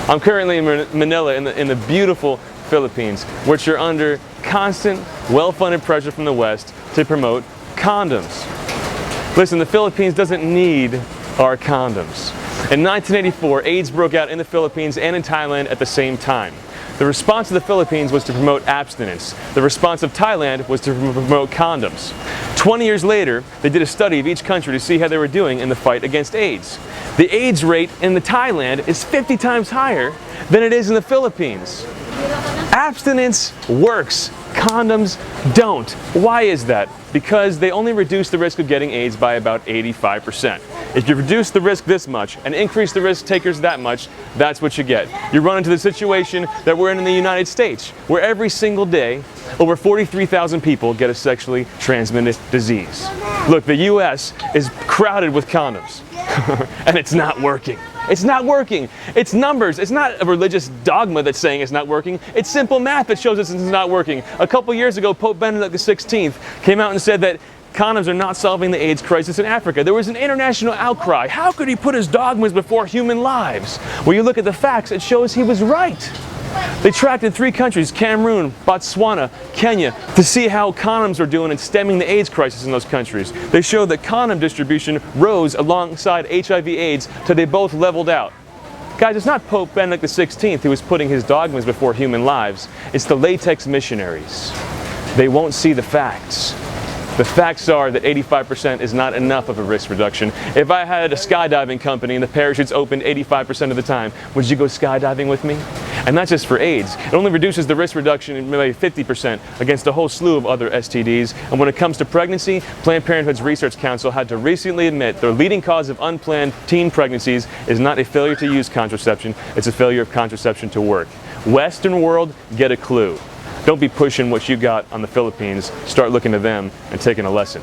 I'm currently in Manila in the beautiful Philippines, which are under constant, well-funded pressure from the West to promote condoms. Listen, the Philippines doesn't need our condoms. In 1984, AIDS broke out in the Philippines and in Thailand at the same time. The response of the Philippines was to promote abstinence. The response of Thailand was to promote condoms. 20 years later, they did a study of each country to see how they were doing in the fight against AIDS. The AIDS rate in Thailand is 50 times higher than it is in the Philippines. Abstinence works. Condoms don't. Why is that? Because they only reduce the risk of getting AIDS by about 85%. If you reduce the risk this much and increase the risk takers that much, that's what you get. You run into the situation that we're in the United States, where every single day, over 43,000 people get a sexually transmitted disease. Look, the U.S. is crowded with condoms, and it's not working. It's not working. It's numbers. It's not a religious dogma that's saying it's not working. It's simple math that shows us it's not working. A couple years ago, Pope Benedict XVI came out and said that condoms are not solving the AIDS crisis in Africa. There was an international outcry. How could he put his dogmas before human lives? Well, you look at the facts, it shows he was right. They tracked in 3 countries, Cameroon, Botswana, Kenya, to see how condoms are doing in stemming the AIDS crisis in those countries. They showed that condom distribution rose alongside HIV/AIDS till they both leveled out. Guys, it's not Pope Benedict XVI who is putting his dogmas before human lives. It's the latex missionaries. They won't see the facts. The facts are that 85% is not enough of a risk reduction. If I had a skydiving company and the parachutes opened 85% of the time, would you go skydiving with me? And not just for AIDS. It only reduces the risk reduction in maybe 50% against a whole slew of other STDs. And when it comes to pregnancy, Planned Parenthood's Research Council had to recently admit the leading cause of unplanned teen pregnancies is not a failure to use contraception, it's a failure of contraception to work. Western world, get a clue. Don't be pushing what you got on the Philippines. Start looking to them and taking a lesson.